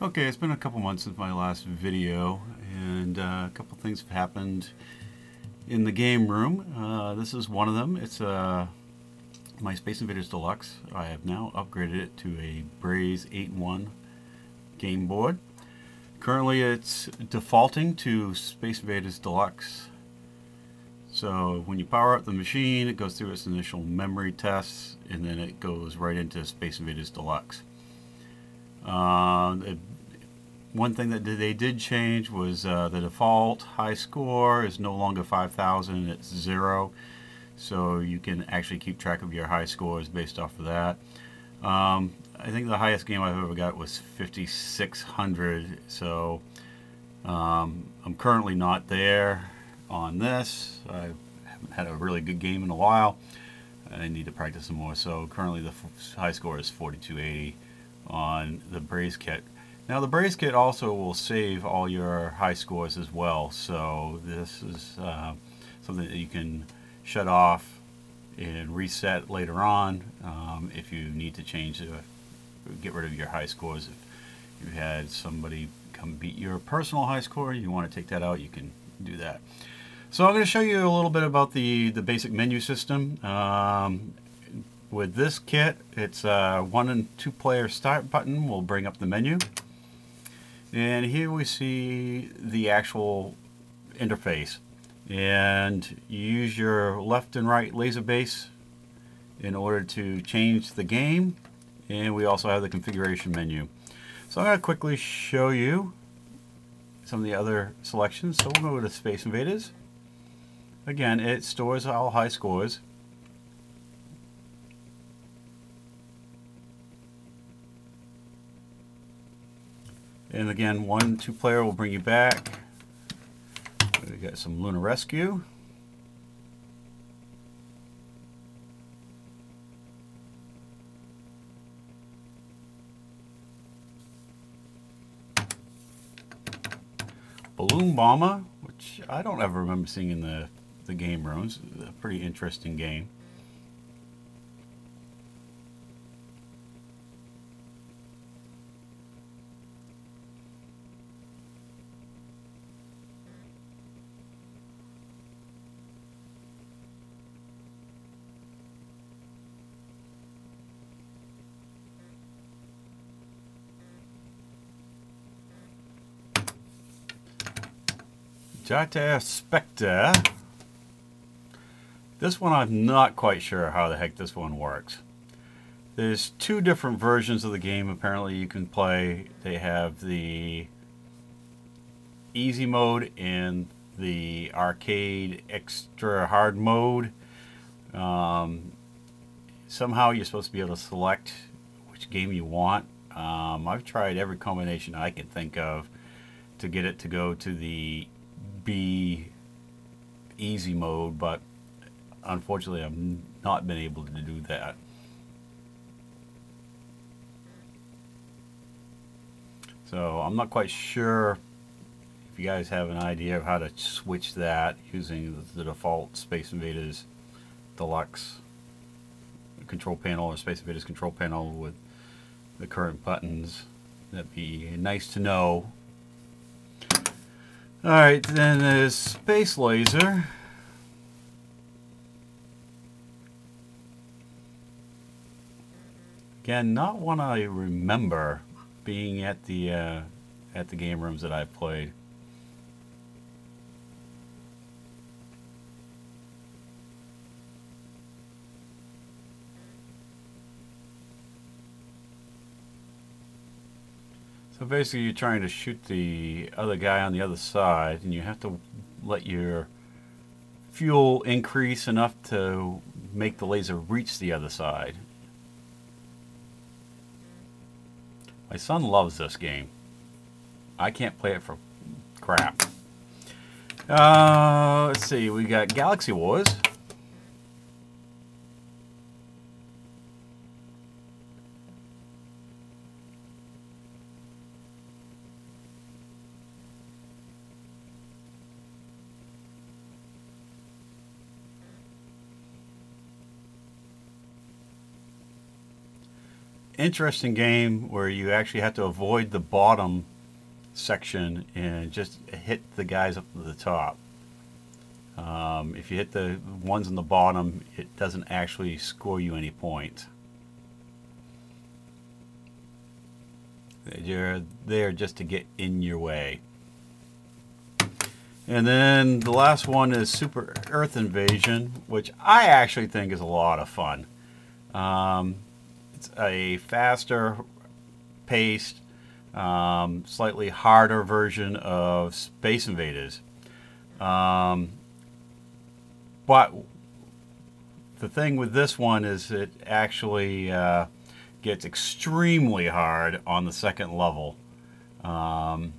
Okay, it's been a couple months since my last video, and a couple things have happened in the game room. This is one of them. It's my Space Invaders Deluxe. I have now upgraded it to a Braze 8-in-1 game board. Currently, it's defaulting to Space Invaders Deluxe. So when you power up the machine, it goes through its initial memory tests, and then it goes right into Space Invaders Deluxe. One thing that they did change was the default high score is no longer 5,000, it's 0. So you can actually keep track of your high scores based off of that. I think the highest game I've ever got was 5,600. So I'm currently not there on this. I haven't had a really good game in a while. I need to practice some more. So currently the high score is 4,280 on the Braze kit. Now the Braze kit also will save all your high scores as well, so this is something that you can shut off and reset later on if you need to get rid of your high scores. If you had somebody come beat your personal high score, you want to take that out, you can do that. So I'm going to show you a little bit about the basic menu system. With this kit, it's a 1 and 2 player start button will bring up the menu. And here we see the actual interface. And you use your left and right laser base in order to change the game. And we also have the configuration menu. So I'm going to quickly show you some of the other selections. So we'll go to Space Invaders. Again, it stores all high scores. And again, 1 and 2 player will bring you back. We got some Lunar Rescue. Balloon Bomber, which I don't ever remember seeing in the game rooms. A pretty interesting game. Jata Spectre. This one I'm not quite sure how the heck this one works. There's 2 different versions of the game apparently you can play. They have the easy mode and the arcade extra hard mode. Somehow you're supposed to be able to select which game you want. I've tried every combination I can think of to get it to go to the B easy mode, but unfortunately I've not been able to do that. So I'm not quite sure if you guys have an idea of how to switch that using the default Space Invaders Deluxe control panel or Space Invaders control panel with the current buttons. That'd be nice to know. Alright, then there's Space Laser. Again, not one I remember being at the game rooms that I've played. So basically you're trying to shoot the other guy on the other side, and you have to let your fuel increase enough to make the laser reach the other side. My son loves this game. I can't play it for crap. Let's see, we got Galaxy Wars. interesting game where you actually have to avoid the bottom section and just hit the guys up to the top. If you hit the ones on the bottom, it doesn't actually score you any points. You're there just to get in your way. And then the last one is Super Earth Invasion, which I actually think is a lot of fun. It's a faster paced, slightly harder version of Space Invaders. But the thing with this one is it actually gets extremely hard on the second level. The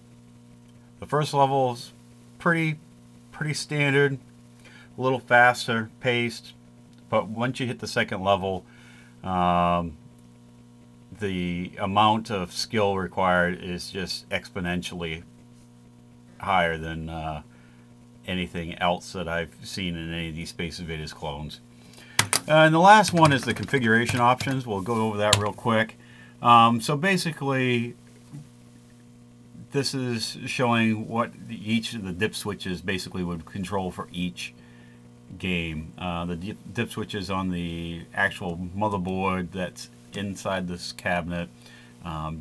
first level is pretty standard, a little faster paced, but once you hit the second level, the amount of skill required is just exponentially higher than anything else that I've seen in any of these Space Invaders clones. And the last one is the configuration options. We'll go over that real quick. So basically, this is showing what each of the dip switches basically would control for each game. The dip switches on the actual motherboard that's inside this cabinet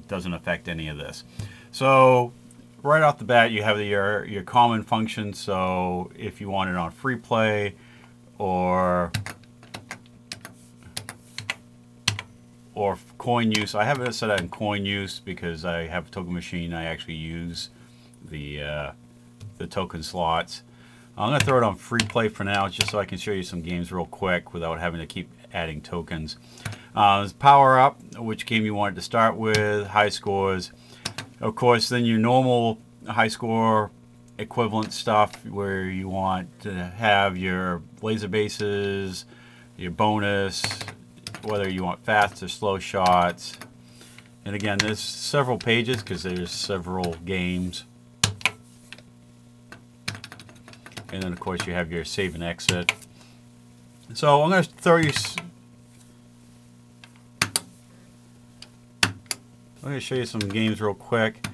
doesn't affect any of this. So right off the bat, you have your common functions. So if you want it on free play or coin use, I have it set on coin use because I have a token machine. I actually use the token slots. I'm going to throw it on free play for now, just so I can show you some games real quick without having to keep adding tokens. There's power up, which game you wanted to start with, high scores. Of course, then your normal high score equivalent stuff where you want to have your laser bases, your bonus, whether you want fast or slow shots. And again, there's several pages because there's several games. And then of course you have your save and exit. So I'm going to throw you, I'm going to show you some games real quick.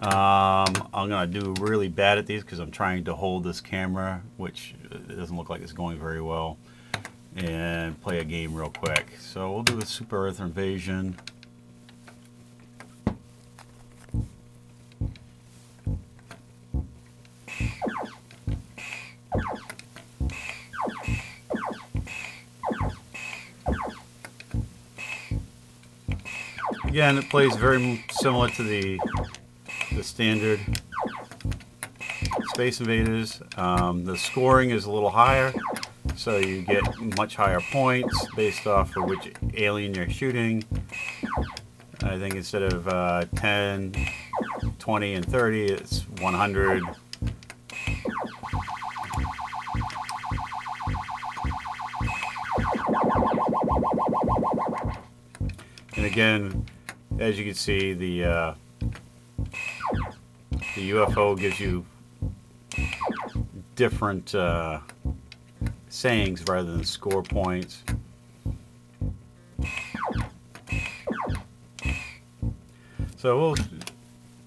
I'm going to do really bad at these because I'm trying to hold this camera, which it doesn't look like it's going very well, and play a game real quick. So we'll do a Super Earth Invasion. Again, it plays very similar to the standard Space Invaders. The scoring is a little higher, so you get much higher points based off of which alien you're shooting. I think instead of 10, 20, and 30, it's 100. And again, as you can see, the UFO gives you different sayings rather than score points. So we'll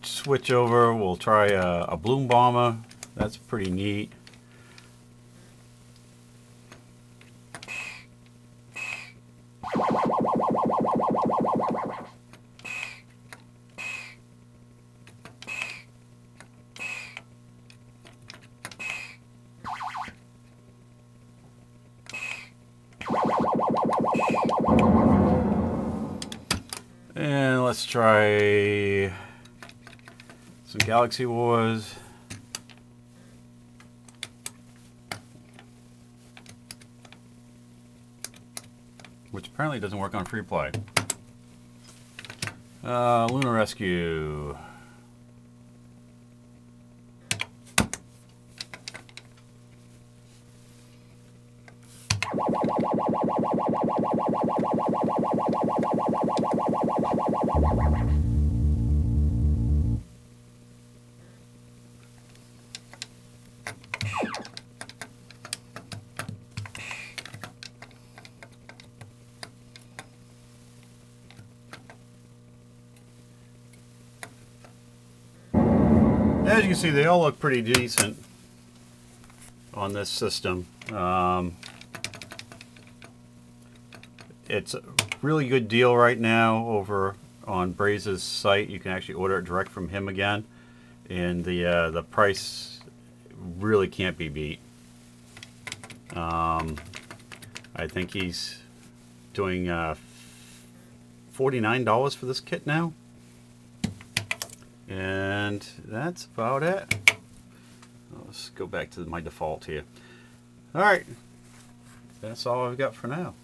switch over. We'll try a bloom bomber. That's pretty neat. And let's try some Galaxy Wars. Which apparently doesn't work on free play. Lunar Rescue. As you can see, they all look pretty decent on this system. It's a really good deal right now over on Braze's site. You can actually order it direct from him again, and the price really can't be beat. I think he's doing $49 for this kit now, and that's about it. Let's go back to my default here. Alright, that's all I've got for now.